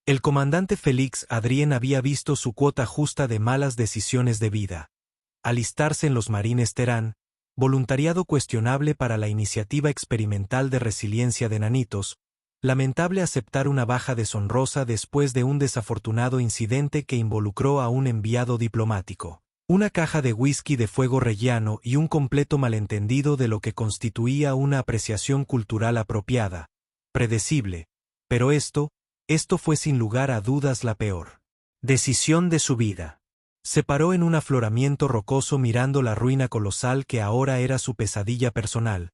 El comandante Félix Adrien había visto su cuota justa de malas decisiones de vida. Alistarse en los Marines Terán, voluntariado cuestionable para la iniciativa experimental de resiliencia de nanitos, lamentable aceptar una baja deshonrosa después de un desafortunado incidente que involucró a un enviado diplomático. Una caja de whisky de fuego rellano y un completo malentendido de lo que constituía una apreciación cultural apropiada, predecible, pero esto fue sin lugar a dudas la peor decisión de su vida. Se paró en un afloramiento rocoso mirando la ruina colosal que ahora era su pesadilla personal,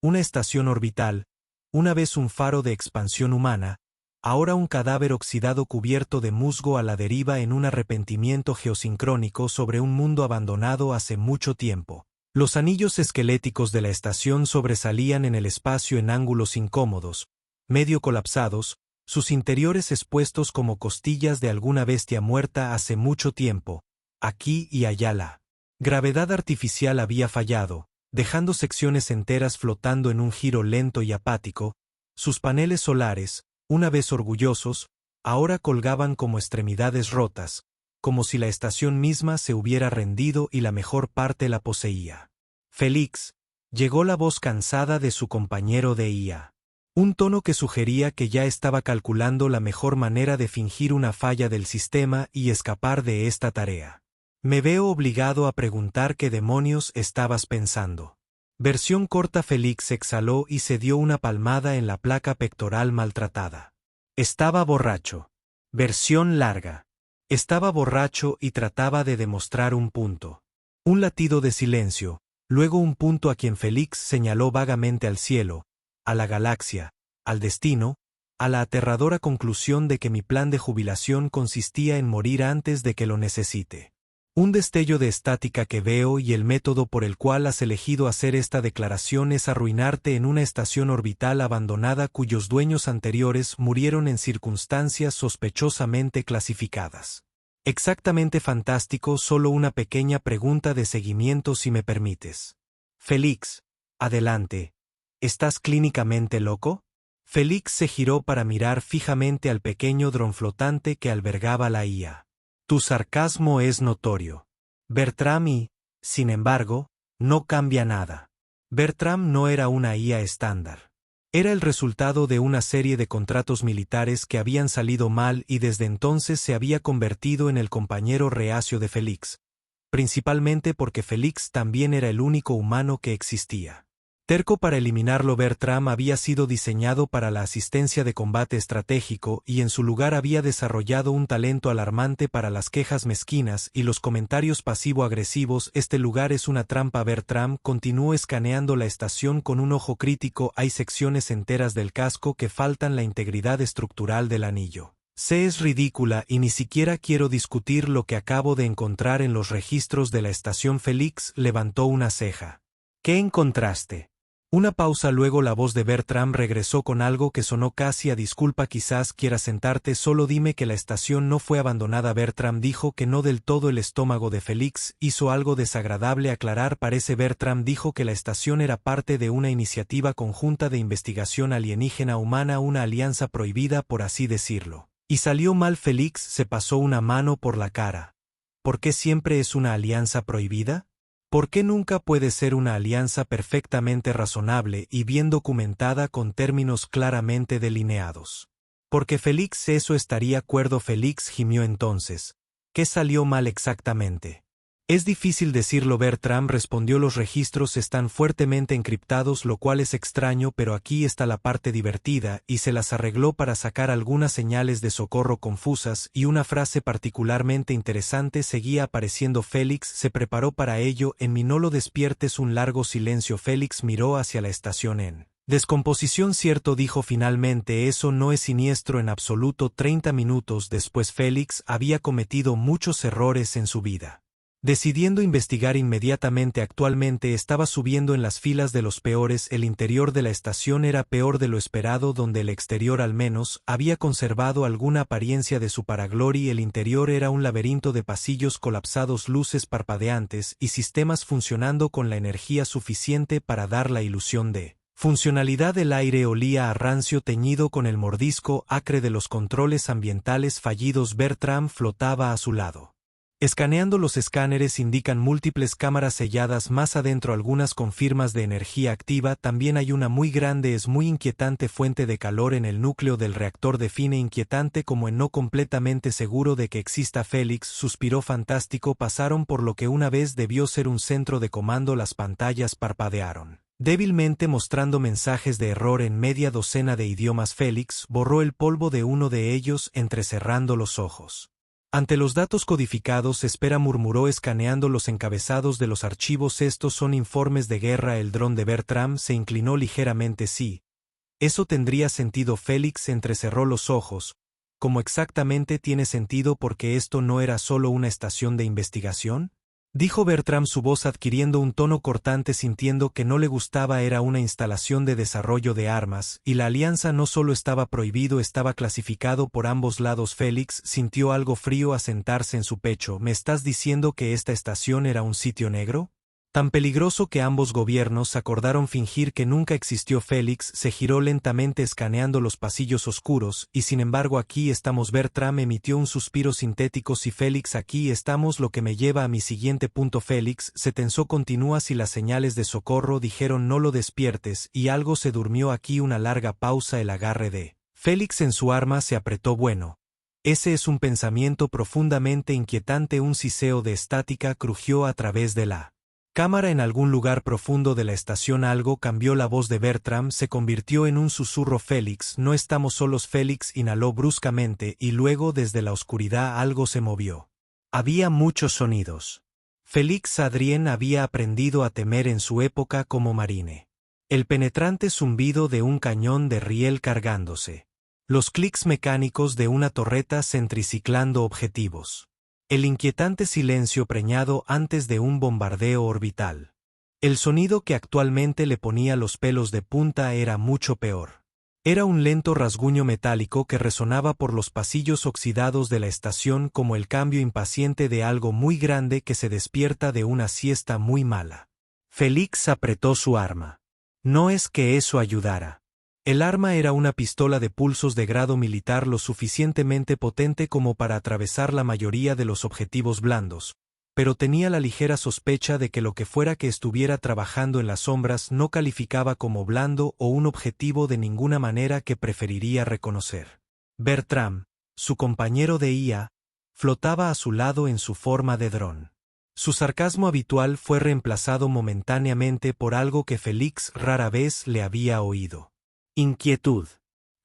una estación orbital, una vez un faro de expansión humana, ahora un cadáver oxidado cubierto de musgo a la deriva en un arrepentimiento geosincrónico sobre un mundo abandonado hace mucho tiempo. Los anillos esqueléticos de la estación sobresalían en el espacio en ángulos incómodos, medio colapsados, sus interiores expuestos como costillas de alguna bestia muerta hace mucho tiempo. Aquí y allá la gravedad artificial había fallado, dejando secciones enteras flotando en un giro lento y apático. Sus paneles solares, una vez orgullosos, ahora colgaban como extremidades rotas, como si la estación misma se hubiera rendido y la mejor parte la poseía. Félix, llegó la voz cansada de su compañero de IA. Un tono que sugería que ya estaba calculando la mejor manera de fingir una falla del sistema y escapar de esta tarea. Me veo obligado a preguntar qué demonios estabas pensando. Versión corta. Félix exhaló y se dio una palmada en la placa pectoral maltratada. Estaba borracho. Versión larga. Estaba borracho y trataba de demostrar un punto. Un latido de silencio, luego un punto a quien Félix señaló vagamente al cielo, a la galaxia, al destino, a la aterradora conclusión de que mi plan de jubilación consistía en morir antes de que lo necesite. Un destello de estática que veo y el método por el cual has elegido hacer esta declaración es arruinarte en una estación orbital abandonada cuyos dueños anteriores murieron en circunstancias sospechosamente clasificadas. Exactamente fantástico. Solo una pequeña pregunta de seguimiento si me permites. Félix, adelante. ¿Estás clínicamente loco? Félix se giró para mirar fijamente al pequeño dron flotante que albergaba la IA. Tu sarcasmo es notorio. Bertram y, sin embargo, no cambia nada. Bertram no era una IA estándar. Era el resultado de una serie de contratos militares que habían salido mal y desde entonces se había convertido en el compañero reacio de Félix, principalmente porque Félix también era el único humano que existía. Terco para eliminarlo, Bertram había sido diseñado para la asistencia de combate estratégico y en su lugar había desarrollado un talento alarmante para las quejas mezquinas y los comentarios pasivo-agresivos. Este lugar es una trampa. Bertram continuó escaneando la estación con un ojo crítico. Hay secciones enteras del casco que faltan la integridad estructural del anillo. Es ridícula y ni siquiera quiero discutir lo que acabo de encontrar en los registros de la estación. Félix levantó una ceja. ¿Qué encontraste? Una pausa, luego la voz de Bertram regresó con algo que sonó casi a disculpa. Quizás quieras sentarte, solo dime que la estación no fue abandonada. Bertram dijo que no del todo. El estómago de Félix hizo algo desagradable aclarar. Parece. Bertram dijo que la estación era parte de una iniciativa conjunta de investigación alienígena humana, una alianza prohibida por así decirlo. Y salió mal. Félix se pasó una mano por la cara. ¿Por qué siempre es una alianza prohibida? ¿Por qué nunca puede ser una alianza perfectamente razonable y bien documentada con términos claramente delineados? Porque Félix, eso estaría acuerdo. Félix gimió entonces. ¿Qué salió mal exactamente? Es difícil decirlo. Bertram respondió. Los registros están fuertemente encriptados, lo cual es extraño, pero aquí está la parte divertida, y se las arregló para sacar algunas señales de socorro confusas, y una frase particularmente interesante seguía apareciendo. Félix se preparó para ello. En mí no lo despiertes. Un largo silencio. Félix miró hacia la estación en descomposición. Cierto, dijo finalmente, eso no es siniestro en absoluto. 30 minutos después Félix había cometido muchos errores en su vida. Decidiendo investigar inmediatamente. Actualmente estaba subiendo en las filas de los peores. El interior de la estación era peor de lo esperado, donde el exterior al menos había conservado alguna apariencia de su paragloria. El interior era un laberinto de pasillos colapsados, luces parpadeantes y sistemas funcionando con la energía suficiente para dar la ilusión de Funcionalidad del aire olía a rancio teñido con el mordisco acre de los controles ambientales fallidos. Bertram flotaba a su lado. Escaneando los escáneres indican múltiples cámaras selladas más adentro, algunas con firmas de energía activa. También hay una muy grande, es muy inquietante fuente de calor en el núcleo del reactor. Define inquietante como en no completamente seguro de que exista. Félix suspiró. Fantástico. Pasaron por lo que una vez debió ser un centro de comando. Las pantallas parpadearon débilmente mostrando mensajes de error en media docena de idiomas. Félix borró el polvo de uno de ellos entrecerrando los ojos. Ante los datos codificados, espera, murmuró escaneando los encabezados de los archivos. Estos son informes de guerra. El dron de Bertram se inclinó ligeramente. Sí. Eso tendría sentido. Félix entrecerró los ojos. ¿Cómo exactamente tiene sentido? ¿Porque esto no era solo una estación de investigación? Dijo Bertram, su voz adquiriendo un tono cortante, sintiendo que no le gustaba. Era una instalación de desarrollo de armas, y la alianza no solo estaba prohibido, estaba clasificado por ambos lados. Félix sintió algo frío asentarse en su pecho. ¿Me estás diciendo que esta estación era un sitio negro? Tan peligroso que ambos gobiernos acordaron fingir que nunca existió. Félix se giró lentamente escaneando los pasillos oscuros, y sin embargo aquí estamos. Bertram emitió un suspiro sintético. Sí, Félix, aquí estamos, lo que me lleva a mi siguiente punto. Félix se tensó. Continúa. Si las señales de socorro dijeron no lo despiertes, y algo se durmió aquí. Una larga pausa. El agarre de Félix en su arma se apretó. Bueno. Ese es un pensamiento profundamente inquietante. Un siseo de estática crujió a través de la cámara en algún lugar profundo de la estación. Algo cambió. La voz de Bertram se convirtió en un susurro. Félix, no estamos solos. Félix inhaló bruscamente y luego desde la oscuridad algo se movió. Había muchos sonidos. Félix Adrien había aprendido a temer en su época como marine. El penetrante zumbido de un cañón de riel cargándose. Los clics mecánicos de una torreta centriciclando objetivos. El inquietante silencio preñado antes de un bombardeo orbital. El sonido que actualmente le ponía los pelos de punta era mucho peor. Era un lento rasguño metálico que resonaba por los pasillos oxidados de la estación, como el cambio impaciente de algo muy grande que se despierta de una siesta muy mala. Félix apretó su arma. No es que eso ayudara. El arma era una pistola de pulsos de grado militar lo suficientemente potente como para atravesar la mayoría de los objetivos blandos, pero tenía la ligera sospecha de que lo que fuera que estuviera trabajando en las sombras no calificaba como blando o un objetivo de ninguna manera que preferiría reconocer. Bertram, su compañero de IA, flotaba a su lado en su forma de dron. Su sarcasmo habitual fue reemplazado momentáneamente por algo que Félix rara vez le había oído. Inquietud.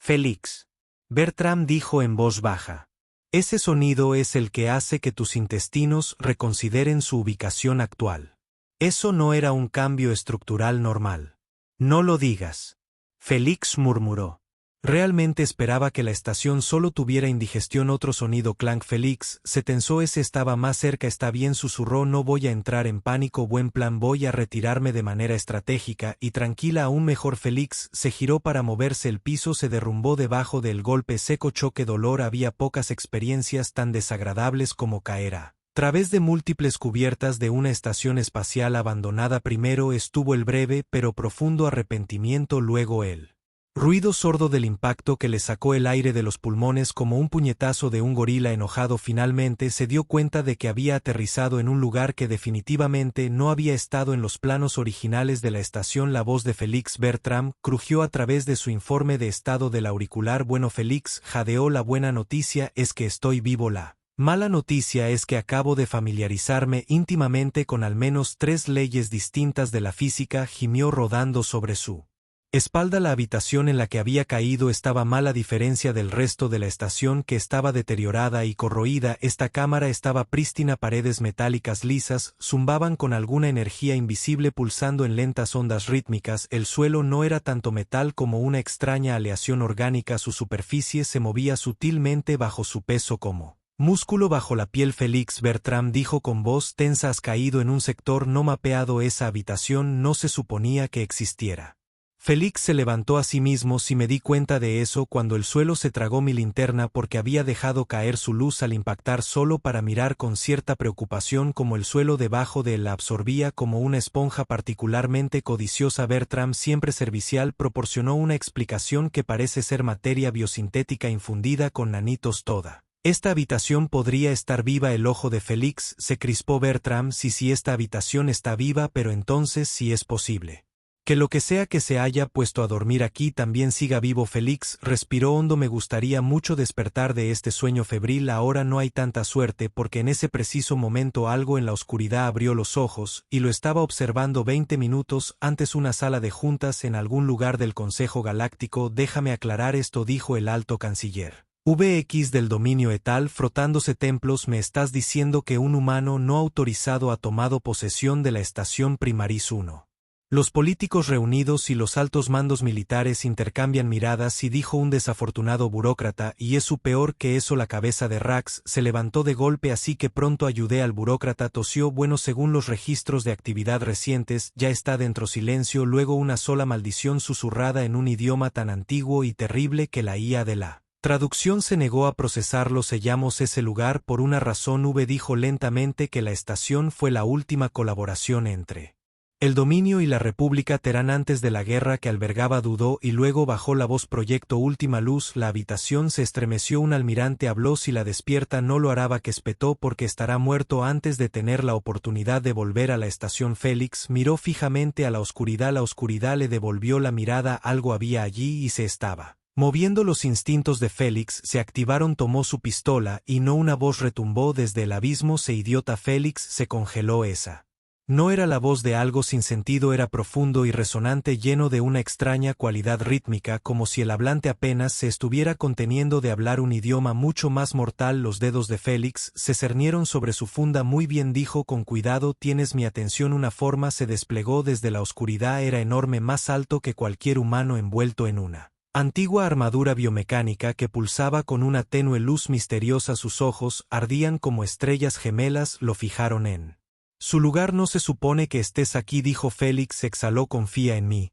Félix. Bertram dijo en voz baja. Ese sonido es el que hace que tus intestinos reconsideren su ubicación actual. Eso no era un cambio estructural normal. No lo digas. Félix murmuró. Realmente esperaba que la estación solo tuviera indigestión. Otro sonido. Clank. Félix se tensó. Ese estaba más cerca. Está bien, susurró. No voy a entrar en pánico. Buen plan. Voy a retirarme de manera estratégica y tranquila. Aún mejor. Félix se giró para moverse. El piso se derrumbó debajo del golpe seco. Choque. Dolor. Había pocas experiencias tan desagradables como caer a través de múltiples cubiertas de una estación espacial abandonada. Primero estuvo el breve pero profundo arrepentimiento, luego el ruido sordo del impacto que le sacó el aire de los pulmones como un puñetazo de un gorila enojado. Finalmente se dio cuenta de que había aterrizado en un lugar que definitivamente no había estado en los planos originales de la estación. La voz de Félix Bertram crujió a través de su informe de estado del auricular. Bueno, Félix, jadeó. La buena noticia es que estoy vivo. La mala noticia es que acabo de familiarizarme íntimamente con al menos 3 leyes distintas de la física. Gimió rodando sobre su espalda. La habitación en la que había caído estaba mal a diferencia del resto de la estación, que estaba deteriorada y corroída. Esta cámara estaba prístina. Paredes metálicas lisas zumbaban con alguna energía invisible pulsando en lentas ondas rítmicas. El suelo no era tanto metal como una extraña aleación orgánica. Su superficie se movía sutilmente bajo su peso como músculo bajo la piel. Félix Bertram dijo con voz tensa. Has caído en un sector no mapeado. Esa habitación no se suponía que existiera. Félix se levantó a sí mismo. Si me di cuenta de eso cuando el suelo se tragó mi linterna porque había dejado caer su luz al impactar solo para mirar con cierta preocupación como el suelo debajo de él la absorbía como una esponja particularmente codiciosa. Bertram, siempre servicial, proporcionó una explicación que parece ser materia biosintética infundida con nanitos toda. Esta habitación podría estar viva. El ojo de Félix se crispó. Bertram, si esta habitación está viva, pero entonces sí es posible que lo que sea que se haya puesto a dormir aquí también siga vivo. Félix respiró hondo. Me gustaría mucho despertar de este sueño febril. Ahora no hay tanta suerte porque en ese preciso momento algo en la oscuridad abrió los ojos y lo estaba observando 20 minutos antes. Una sala de juntas en algún lugar del Consejo Galáctico. Déjame aclarar esto, dijo el alto canciller VX del dominio etal frotándose templos. ¿Me estás diciendo que un humano no autorizado ha tomado posesión de la estación Primaris 1? Los políticos reunidos y los altos mandos militares intercambian miradas y dijo un desafortunado burócrata, y es peor que eso. La cabeza de Rax se levantó de golpe, así que pronto ayudé al burócrata. Tosió. Bueno, según los registros de actividad recientes, ya está dentro. Silencio. Luego una sola maldición susurrada en un idioma tan antiguo y terrible que la IA de la traducción se negó a procesarlo. Sellamos ese lugar por una razón. Dijo lentamente que la estación fue la última colaboración entre el dominio y la República Terán antes de la guerra que albergaba. Dudó y luego bajó la voz. Proyecto Última Luz. La habitación se estremeció. Un almirante habló. Si la despierta no lo hará. Que espetó porque estará muerto antes de tener la oportunidad de volver a la estación. Félix miró fijamente a la oscuridad. La oscuridad le devolvió la mirada. Algo había allí y se estaba moviendo. Los instintos de Félix se activaron. Tomó su pistola y no una voz retumbó desde el abismo. Se idiota. Félix se congeló. Esa no era la voz de algo sin sentido, era profundo y resonante, lleno de una extraña cualidad rítmica, como si el hablante apenas se estuviera conteniendo de hablar un idioma mucho más mortal. Los dedos de Félix se cernieron sobre su funda. Muy bien, dijo con cuidado, tienes mi atención. Una forma se desplegó desde la oscuridad. Era enorme, más alto que cualquier humano, envuelto en una antigua armadura biomecánica que pulsaba con una tenue luz misteriosa. Sus ojos ardían como estrellas gemelas. Lo fijaron en su lugar. No se supone que estés aquí, dijo Félix. Exhaló. Confía en mí.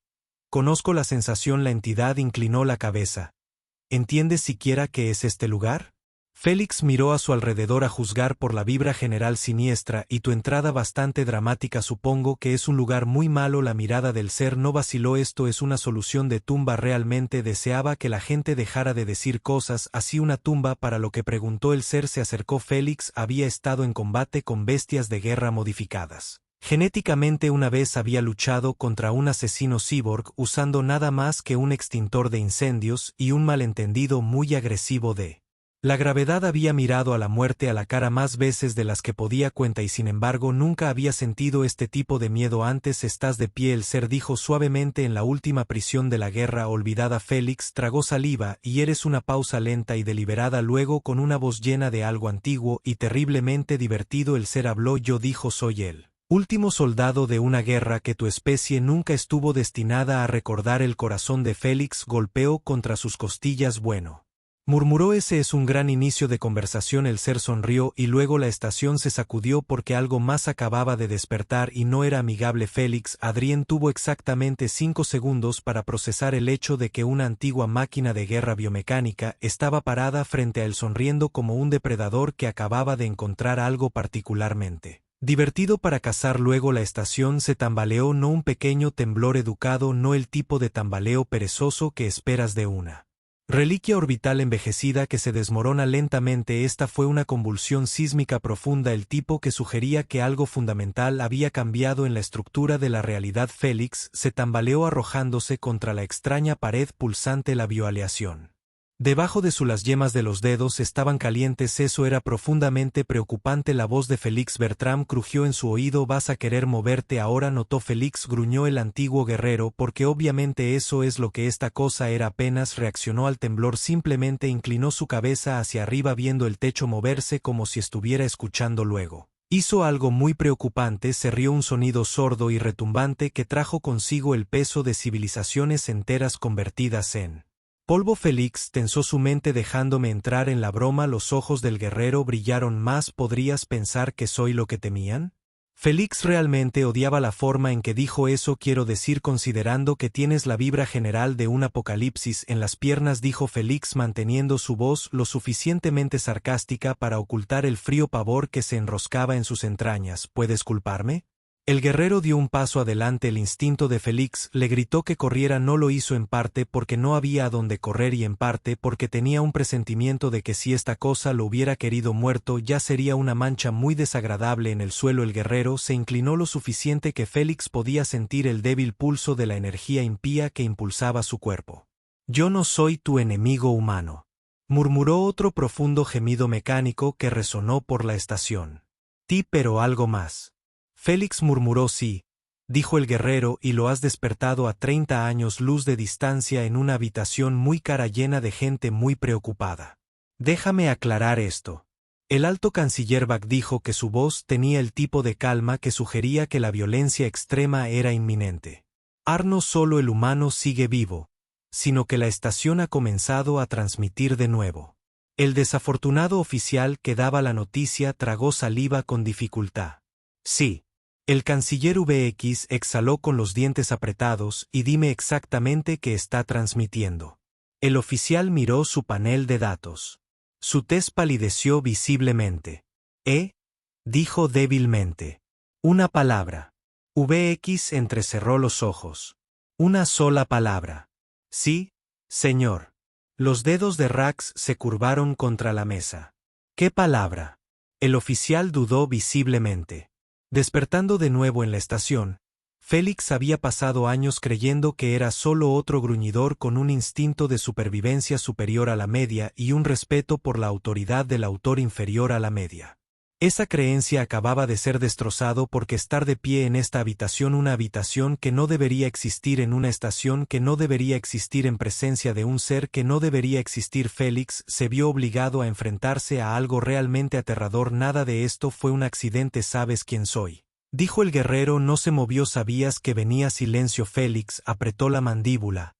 Conozco la sensación. La entidad inclinó la cabeza. ¿Entiendes siquiera qué es este lugar? Félix miró a su alrededor a juzgar por la vibra general siniestra y tu entrada bastante dramática. Supongo que es un lugar muy malo. La mirada del ser no vaciló. Esto es una solución de tumba. Realmente deseaba que la gente dejara de decir cosas así. Una tumba para lo que, preguntó el ser. Se acercó. Félix había estado en combate con bestias de guerra modificadas genéticamente. Una vez había luchado contra un asesino cyborg usando nada más que un extintor de incendios y un malentendido muy agresivo de la gravedad. Había mirado a la muerte a la cara más veces de las que podía cuenta y sin embargo nunca había sentido este tipo de miedo antes. Estás de pie, el ser dijo suavemente, en la última prisión de la guerra olvidada. Félix tragó saliva y eres una pausa lenta y deliberada. Luego con una voz llena de algo antiguo y terriblemente divertido el ser habló. Yo, dijo, soy el último soldado de una guerra que tu especie nunca estuvo destinada a recordar. El corazón de Félix golpeó contra sus costillas. Bueno, murmuró, ese es un gran inicio de conversación. El ser sonrió y luego la estación se sacudió porque algo más acababa de despertar y no era amigable. Félix Adrien tuvo exactamente 5 segundos para procesar el hecho de que una antigua máquina de guerra biomecánica estaba parada frente a él sonriendo como un depredador que acababa de encontrar algo particularmente divertido para cazar. Luego la estación se tambaleó, no un pequeño temblor educado, no el tipo de tambaleo perezoso que esperas de una reliquia orbital envejecida que se desmorona lentamente. Esta fue una convulsión sísmica profunda, el tipo que sugería que algo fundamental había cambiado en la estructura de la realidad. Félix se tambaleó arrojándose contra la extraña pared pulsante. La bioaleación debajo de las yemas de los dedos estaban calientes. Eso era profundamente preocupante. La voz de Félix Bertram crujió en su oído. ¿Vas a querer moverte ahora? Notó Félix, gruñó el antiguo guerrero, porque obviamente eso es lo que esta cosa era. Apenas reaccionó al temblor, simplemente inclinó su cabeza hacia arriba viendo el techo moverse como si estuviera escuchando. Luego hizo algo muy preocupante, se rió, un sonido sordo y retumbante que trajo consigo el peso de civilizaciones enteras convertidas en polvo. Félix tensó su mente dejándome entrar en la broma. Los ojos del guerrero brillaron más. ¿Podrías pensar que soy lo que temían? Félix realmente odiaba la forma en que dijo eso, quiero decir, considerando que tienes la vibra general de un apocalipsis en las piernas, dijo Félix manteniendo su voz lo suficientemente sarcástica para ocultar el frío pavor que se enroscaba en sus entrañas. ¿Puedes culparme? El guerrero dio un paso adelante. El instinto de Félix le gritó que corriera. No lo hizo en parte porque no había a dónde correr y en parte porque tenía un presentimiento de que si esta cosa lo hubiera querido muerto ya sería una mancha muy desagradable en el suelo. El guerrero se inclinó lo suficiente que Félix podía sentir el débil pulso de la energía impía que impulsaba su cuerpo. Yo no soy tu enemigo humano, murmuró otro profundo gemido mecánico que resonó por la estación. Ti, pero algo más. Félix murmuró. Sí, dijo el guerrero, y lo has despertado a 30 años luz de distancia en una habitación muy cara llena de gente muy preocupada. Déjame aclarar esto. El alto canciller Bach dijo que su voz tenía el tipo de calma que sugería que la violencia extrema era inminente. No solo el humano sigue vivo, sino que la estación ha comenzado a transmitir de nuevo. El desafortunado oficial que daba la noticia tragó saliva con dificultad. Sí. El canciller VX exhaló con los dientes apretados. Y dime exactamente qué está transmitiendo. El oficial miró su panel de datos. Su tez palideció visiblemente. Dijo débilmente. Una palabra. VX entrecerró los ojos. Una sola palabra. Sí, señor. Los dedos de Rax se curvaron contra la mesa. ¿Qué palabra? El oficial dudó visiblemente. Despertando de nuevo en la estación, Félix había pasado años creyendo que era solo otro gruñidor con un instinto de supervivencia superior a la media y un respeto por la autoridad del autor inferior a la media. Esa creencia acababa de ser destrozado porque estar de pie en esta habitación, una habitación que no debería existir, en una estación que no debería existir, en presencia de un ser que no debería existir. Félix se vio obligado a enfrentarse a algo realmente aterrador. Nada de esto fue un accidente. ¿Sabes quién soy?, dijo el guerrero. No se movió. ¿Sabías que venía? Silencio. Félix apretó la mandíbula.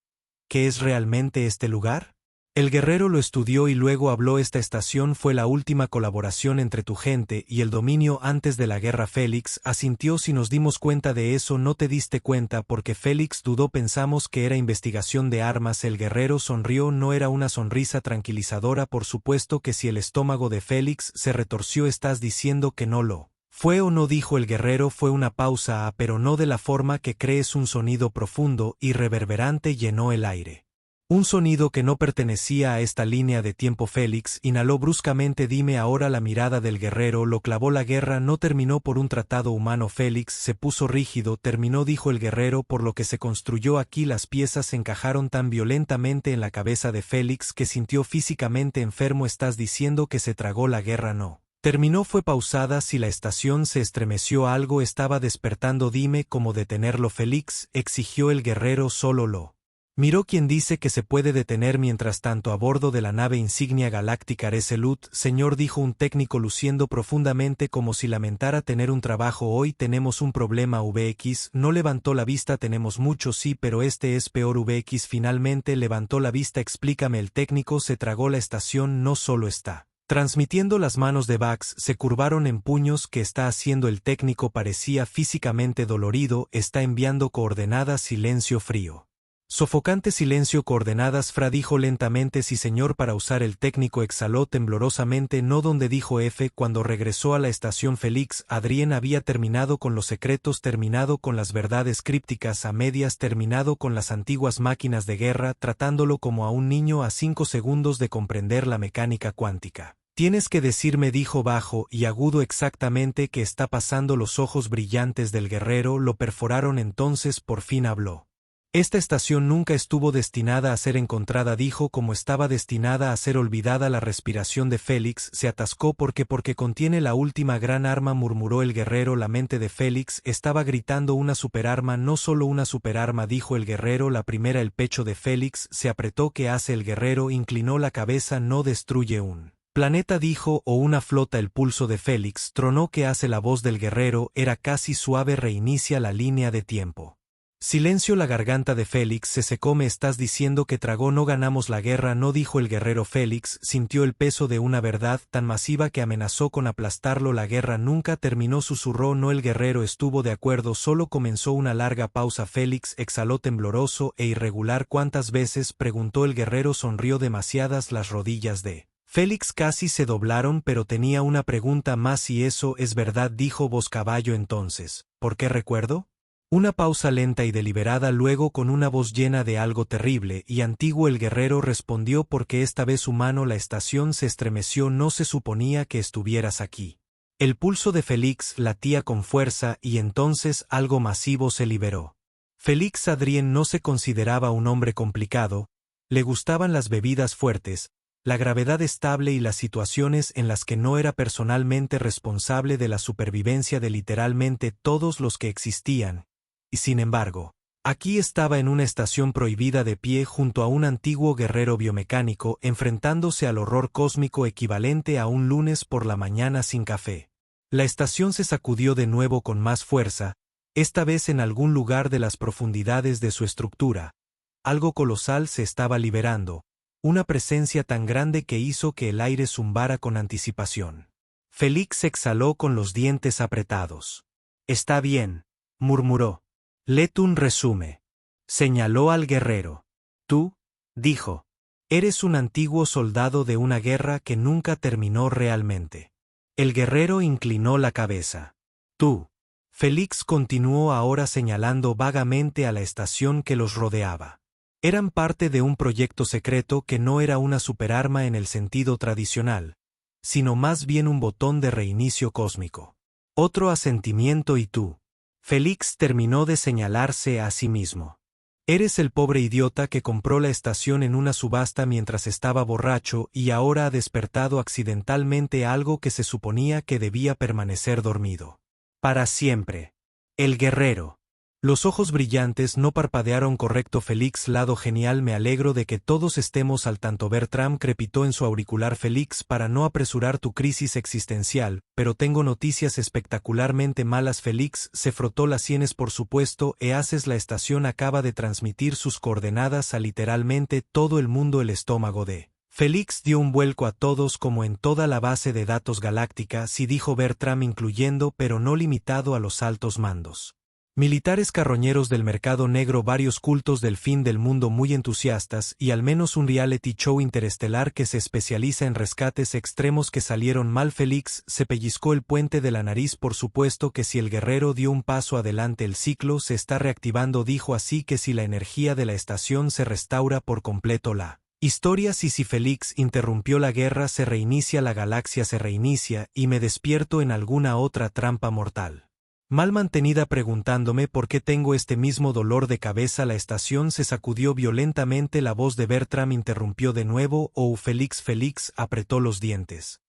¿Qué es realmente este lugar? El guerrero lo estudió y luego habló. Esta estación fue la última colaboración entre tu gente y el dominio antes de la guerra. Félix asintió. Si nos dimos cuenta de eso, no te diste cuenta porque Félix dudó. Pensamos que era investigación de armas. El guerrero sonrió. No era una sonrisa tranquilizadora. Por supuesto que sí. El estómago de Félix se retorció. ¿Estás diciendo que no lo fue o no?, dijo el guerrero. Fue una pausa, pero no de la forma que crees. Un sonido profundo y reverberante llenó el aire. Un sonido que no pertenecía a esta línea de tiempo. Félix inhaló bruscamente. Dime ahora. La mirada del guerrero lo clavó. La guerra no terminó por un tratado humano. Félix se puso rígido. Terminó, dijo el guerrero, por lo que se construyó aquí. Las piezas se encajaron tan violentamente en la cabeza de Félix que sintió físicamente enfermo. ¿Estás diciendo que se tragó la guerra? No. Terminó. Fue pausada. Si la estación se estremeció, algo estaba despertando. Dime cómo detenerlo. Félix, exigió el guerrero. Solo lo miró. ¿Quién dice que se puede detener? Mientras tanto, a bordo de la nave insignia galáctica Resolute, señor, dijo un técnico luciendo profundamente como si lamentara tener un trabajo hoy. Tenemos un problema. VX no levantó la vista. Tenemos mucho, sí, pero este es peor. VX finalmente levantó la vista. Explícame. El técnico se tragó la estación. No solo está transmitiendo. Las manos de Bax se curvaron en puños. ¿Qué está haciendo? El técnico parecía físicamente dolorido. Está enviando coordenadas. Silencio frío. Sofocante silencio. Coordenadas. Fra dijo lentamente. Sí, señor. Para usar. El técnico exhaló temblorosamente. No. ¿Dónde? Dijo F. Cuando regresó a la estación, Félix Adrien había terminado con los secretos, terminado con las verdades crípticas a medias, terminado con las antiguas máquinas de guerra, tratándolo como a un niño a 5 segundos de comprender la mecánica cuántica. Tienes que decirme, dijo bajo y agudo, exactamente qué está pasando. Los ojos brillantes del guerrero lo perforaron. Entonces por fin habló. Esta estación nunca estuvo destinada a ser encontrada, dijo, como estaba destinada a ser olvidada. La respiración de Félix se atascó. Porque contiene la última gran arma, murmuró el guerrero. La mente de Félix estaba gritando. Una superarma, no solo una superarma, dijo el guerrero. La primera. El pecho de Félix se apretó. ¿Qué hace? El guerrero inclinó la cabeza. No destruye un planeta, dijo, o una flota. El pulso de Félix tronó. ¿Qué hace? La voz del guerrero era casi suave. Reinicia la línea de tiempo. Silencio. La garganta de Félix se secó. ¿Me estás diciendo que tragó? No ganamos la guerra, no, dijo el guerrero. Félix sintió el peso de una verdad tan masiva que amenazó con aplastarlo. La guerra nunca terminó, susurró. No, el guerrero estuvo de acuerdo, solo comenzó una larga pausa. Félix exhaló tembloroso e irregular. ¿Cuántas veces?, preguntó el guerrero. Sonrió. Demasiadas. Las rodillas de Félix casi se doblaron, pero tenía una pregunta más. Si eso es verdad, dijo voz caballo, entonces, ¿por qué recuerdo? Una pausa lenta y deliberada, luego con una voz llena de algo terrible y antiguo el guerrero respondió, porque esta vez humano. La estación se estremeció. No se suponía que estuvieras aquí. El pulso de Félix latía con fuerza y entonces algo masivo se liberó. Félix Adrien no se consideraba un hombre complicado, le gustaban las bebidas fuertes, la gravedad estable y las situaciones en las que no era personalmente responsable de la supervivencia de literalmente todos los que existían. Y sin embargo, aquí estaba en una estación prohibida, de pie junto a un antiguo guerrero biomecánico, enfrentándose al horror cósmico equivalente a un lunes por la mañana sin café. La estación se sacudió de nuevo con más fuerza, esta vez en algún lugar de las profundidades de su estructura. Algo colosal se estaba liberando, una presencia tan grande que hizo que el aire zumbara con anticipación. Félix exhaló con los dientes apretados. «Está bien», murmuró. «Léete un resumen», señaló al guerrero. «Tú», dijo, «eres un antiguo soldado de una guerra que nunca terminó realmente». El guerrero inclinó la cabeza. «Tú». Félix continuó, ahora señalando vagamente a la estación que los rodeaba. Eran parte de un proyecto secreto que no era una superarma en el sentido tradicional, sino más bien un botón de reinicio cósmico. Otro asentimiento. «¿Y tú?». Félix terminó de señalarse a sí mismo. «Eres el pobre idiota que compró la estación en una subasta mientras estaba borracho y ahora ha despertado accidentalmente algo que se suponía que debía permanecer dormido. Para siempre». El guerrero. Los ojos brillantes no parpadearon. «Correcto, Félix. Lado genial. Me alegro de que todos estemos al tanto». Bertram crepitó en su auricular. «Félix, para no apresurar tu crisis existencial, pero tengo noticias espectacularmente malas». Félix se frotó las sienes. «Por supuesto, EASES, la estación acaba de transmitir sus coordenadas a literalmente todo el mundo». El estómago de Félix dio un vuelco. «A todos, como en toda la base de datos galáctica», sí, dijo Bertram, «incluyendo pero no limitado a los altos mandos. Militares carroñeros del mercado negro, varios cultos del fin del mundo muy entusiastas y al menos un reality show interestelar que se especializa en rescates extremos que salieron mal». Félix se pellizcó el puente de la nariz. «Por supuesto que sí». El guerrero dio un paso adelante. «El ciclo se está reactivando», dijo. «Así que si la energía de la estación se restaura por completo, la historia». «Sí, sí, Félix», interrumpió. «La guerra se reinicia, la galaxia se reinicia y me despierto en alguna otra trampa mortal mal mantenida preguntándome por qué tengo este mismo dolor de cabeza». La estación se sacudió violentamente. La voz de Bertram interrumpió de nuevo. «Oh, Félix». Félix apretó los dientes.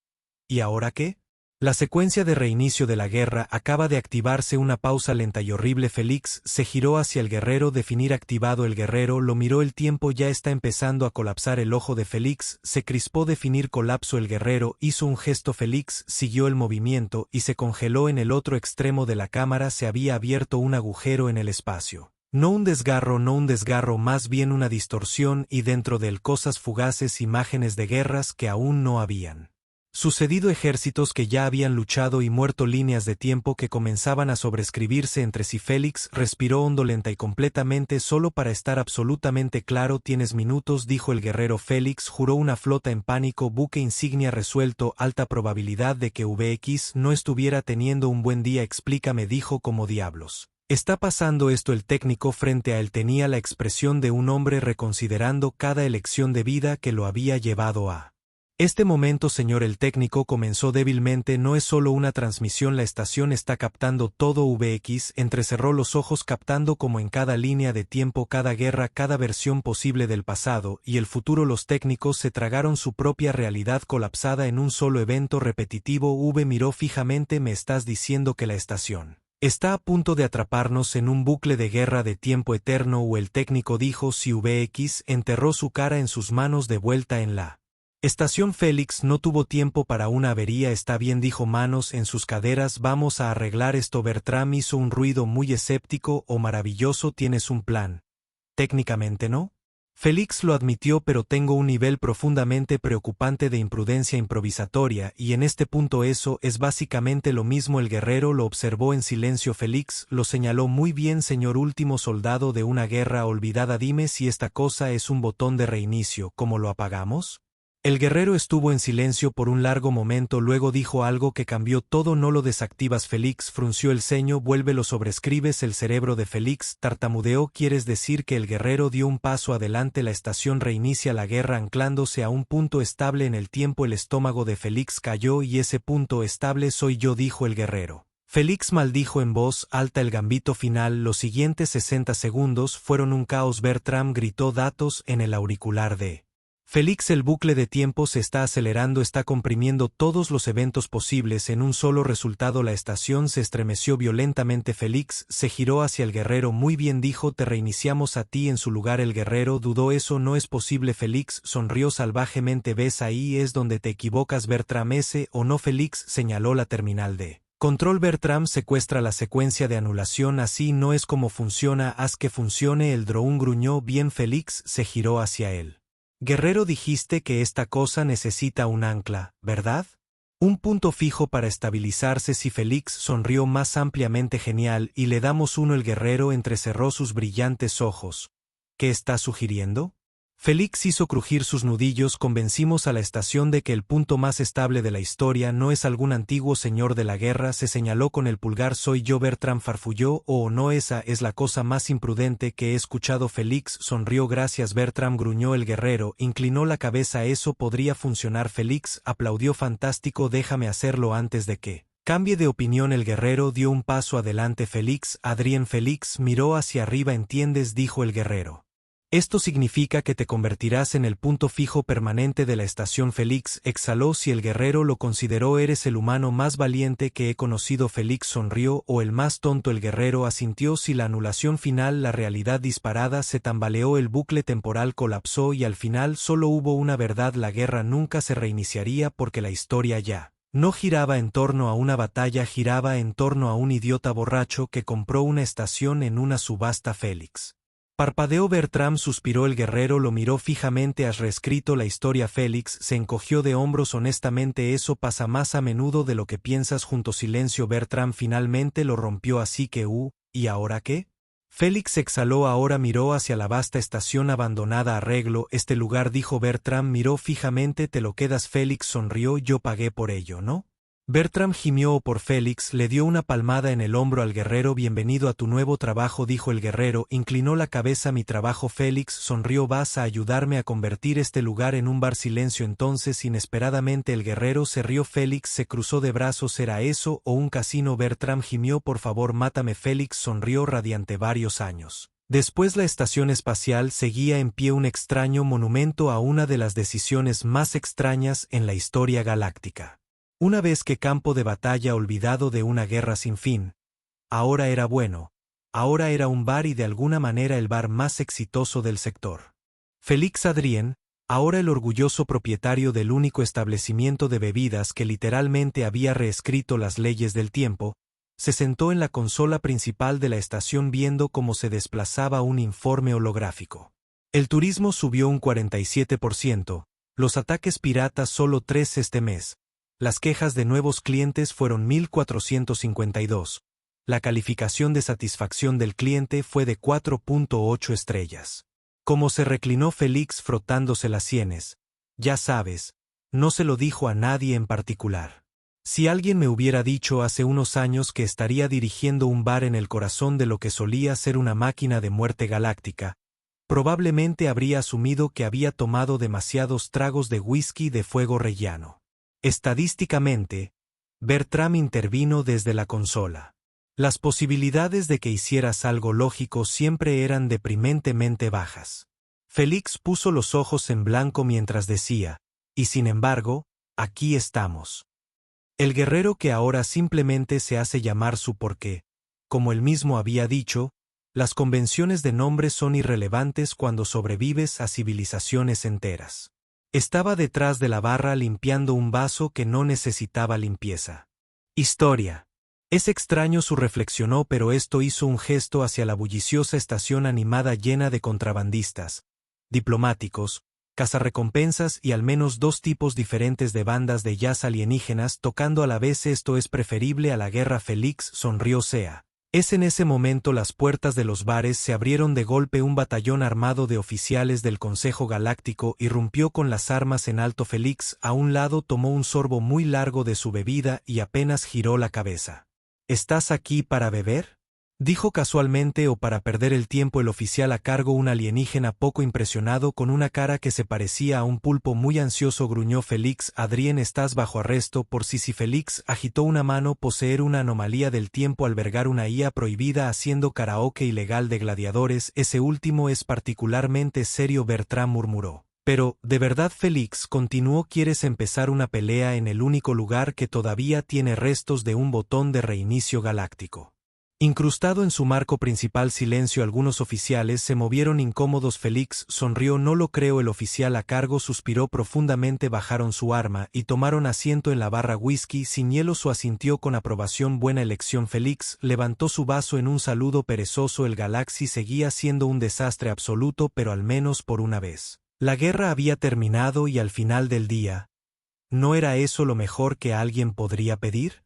«¿Y ahora qué?». «La secuencia de reinicio de la guerra acaba de activarse». Una pausa lenta y horrible. Félix se giró hacia el guerrero. «Definir activado». El guerrero lo miró. «El tiempo ya está empezando a colapsar». El ojo de Félix se crispó. «Definir colapso». El guerrero hizo un gesto. Félix siguió el movimiento y se congeló. En el otro extremo de la cámara se había abierto un agujero en el espacio. No un desgarro, no un desgarro, más bien una distorsión, y dentro de él cosas fugaces, imágenes de guerras que aún no habían sucedido, ejércitos que ya habían luchado y muerto, líneas de tiempo que comenzaban a sobreescribirse entre sí. Félix respiró hondo, lenta y completamente. «Solo para estar absolutamente claro, tienes minutos», dijo el guerrero. Félix juró. «Una flota en pánico, buque insignia resuelto, alta probabilidad de que VX no estuviera teniendo un buen día». «Explícame», dijo. «¿Cómo diablos está pasando esto?». El técnico frente a él tenía la expresión de un hombre reconsiderando cada elección de vida que lo había llevado a este momento. «Señor», el técnico comenzó débilmente, «no es solo una transmisión, la estación está captando todo». VX entrecerró los ojos, captando como en cada línea de tiempo, cada guerra, cada versión posible del pasado y el futuro. Los técnicos se tragaron su propia realidad colapsada en un solo evento repetitivo. V miró fijamente. «¿Me estás diciendo que la estación está a punto de atraparnos en un bucle de guerra de tiempo eterno?» O el técnico dijo. «Sí». VX enterró su cara en sus manos de vuelta en la Estación Félix no tuvo tiempo para una avería. Está bien, dijo, manos en sus caderas. Vamos a arreglar esto. Bertram hizo un ruido muy escéptico. Oh, maravilloso, tienes un plan. Técnicamente no. Félix lo admitió, pero tengo un nivel profundamente preocupante de imprudencia improvisatoria, y en este punto eso es básicamente lo mismo. El guerrero lo observó en silencio. Félix lo señaló. Muy bien, señor último soldado de una guerra olvidada, dime si esta cosa es un botón de reinicio. ¿Cómo lo apagamos? El guerrero estuvo en silencio por un largo momento, luego dijo algo que cambió todo. No lo desactivas. Félix frunció el ceño. Vuélvelo. Sobrescribes el cerebro de Félix tartamudeó. ¿Quieres decir que el guerrero dio un paso adelante? La estación reinicia la guerra anclándose a un punto estable en el tiempo. El estómago de Félix cayó. Y ese punto estable soy yo, dijo el guerrero. Félix maldijo en voz alta el gambito final. Los siguientes 60 segundos fueron un caos. Bertram gritó datos en el auricular de Félix. El bucle de tiempo se está acelerando, está comprimiendo todos los eventos posibles en un solo resultado. La estación se estremeció violentamente. Félix se giró hacia el guerrero. Muy bien, dijo, te reiniciamos a ti en su lugar. El guerrero dudó. Eso no es posible. Félix sonrió salvajemente. ¿Ves? Ahí es donde te equivocas, Bertram. ¿Ese o no? Félix señaló la terminal de control. Bertram secuestra la secuencia de anulación. Así no es como funciona. Haz que funcione. El drone gruñó. Bien. Félix se giró hacia él. Guerrero, dijiste que esta cosa necesita un ancla, ¿verdad? Un punto fijo para estabilizarse. Si Félix sonrió más ampliamente. Genial, y le damos uno. El guerrero entrecerró sus brillantes ojos. ¿Qué estás sugiriendo? Félix hizo crujir sus nudillos. Convencimos a la estación de que el punto más estable de la historia no es algún antiguo señor de la guerra. Se señaló con el pulgar. Soy yo. Bertram farfulló. Oh, no, esa es la cosa más imprudente que he escuchado. Félix sonrió. Gracias, Bertram, gruñó el guerrero. Inclinó la cabeza. Eso podría funcionar. Félix aplaudió. Fantástico, déjame hacerlo antes de que cambie de opinión. El guerrero dio un paso adelante. Félix, Adrien. Félix miró hacia arriba. ¿Entiendes?, dijo el guerrero. Esto significa que te convertirás en el punto fijo permanente de la estación. Félix exhaló. Si el guerrero lo consideró, eres el humano más valiente que he conocido. Félix sonrió. O el más tonto. El guerrero asintió. Si la anulación final, la realidad disparada se tambaleó, el bucle temporal colapsó y al final solo hubo una verdad: la guerra nunca se reiniciaría porque la historia ya no giraba en torno a una batalla, giraba en torno a un idiota borracho que compró una estación en una subasta. Félix parpadeó. Bertram suspiró. El guerrero lo miró fijamente. ¿Has reescrito la historia? Félix se encogió de hombros. Honestamente, eso pasa más a menudo de lo que piensas. Junto silencio. Bertram finalmente lo rompió. Así que, ¿y ahora qué? Félix exhaló. Ahora miró hacia la vasta estación abandonada. Arreglo este lugar, dijo. Bertram miró fijamente. ¿Te lo quedas? Félix sonrió. Yo pagué por ello, ¿no? Bertram gimió por Félix, le dio una palmada en el hombro al guerrero. Bienvenido a tu nuevo trabajo, dijo el guerrero. Inclinó la cabeza. Mi trabajo. Félix sonrió. Vas a ayudarme a convertir este lugar en un bar. Silencio. Entonces, inesperadamente, el guerrero se rió. Félix se cruzó de brazos. ¿Era eso o un casino? Bertram gimió. Por favor, mátame. Félix sonrió radiante. Varios años después, la estación espacial seguía en pie, un extraño monumento a una de las decisiones más extrañas en la historia galáctica. Una vez que campo de batalla olvidado de una guerra sin fin. Ahora era bueno. Ahora era un bar, y de alguna manera el bar más exitoso del sector. Félix Adrien, ahora el orgulloso propietario del único establecimiento de bebidas que literalmente había reescrito las leyes del tiempo, se sentó en la consola principal de la estación viendo cómo se desplazaba un informe holográfico. El turismo subió un 47%, los ataques piratas solo 3 este mes. Las quejas de nuevos clientes fueron 1452. La calificación de satisfacción del cliente fue de 4.8 estrellas. Como se reclinó Félix frotándose las sienes. Ya sabes, no se lo dijo a nadie en particular. Si alguien me hubiera dicho hace unos años que estaría dirigiendo un bar en el corazón de lo que solía ser una máquina de muerte galáctica, probablemente habría asumido que había tomado demasiados tragos de whisky de fuego rellano. Estadísticamente, Bertram intervino desde la consola. Las posibilidades de que hicieras algo lógico siempre eran deprimentemente bajas. Félix puso los ojos en blanco mientras decía, y sin embargo, aquí estamos. El guerrero, que ahora simplemente se hace llamar Su, porque, como él mismo había dicho, las convenciones de nombres son irrelevantes cuando sobrevives a civilizaciones enteras. Estaba detrás de la barra limpiando un vaso que no necesitaba limpieza. Historia. Es extraño, su reflexionó, pero esto hizo un gesto hacia la bulliciosa estación animada llena de contrabandistas, diplomáticos, cazarrecompensas y al menos dos tipos diferentes de bandas de jazz alienígenas tocando a la vez. Esto es preferible a la guerra. Félix sonrió. Sea. Es en ese momento las puertas de los bares se abrieron de golpe. Un batallón armado de oficiales del Consejo Galáctico irrumpió con las armas en alto. Félix, a un lado, tomó un sorbo muy largo de su bebida y apenas giró la cabeza. ¿Estás aquí para beber?, dijo casualmente, o para perder el tiempo. El oficial a cargo, un alienígena poco impresionado con una cara que se parecía a un pulpo muy ansioso, gruñó. Félix, Adrien, estás bajo arresto por si Félix agitó una mano. Poseer una anomalía del tiempo, albergar una IA prohibida, haciendo karaoke ilegal de gladiadores. Ese último es particularmente serio, Bertrand murmuró. Pero, ¿de verdad, Félix?, continuó, ¿quieres empezar una pelea en el único lugar que todavía tiene restos de un botón de reinicio galáctico? Incrustado en su marco principal. Silencio. Algunos oficiales se movieron incómodos. Félix sonrió. No lo creo. El oficial a cargo suspiró profundamente. Bajaron su arma y tomaron asiento en la barra. Whisky sin hielo. Su asintió con aprobación. Buena elección. Félix levantó su vaso en un saludo perezoso. El Galaxy seguía siendo un desastre absoluto, pero al menos por una vez la guerra había terminado, y al final del día, ¿no era eso lo mejor que alguien podría pedir?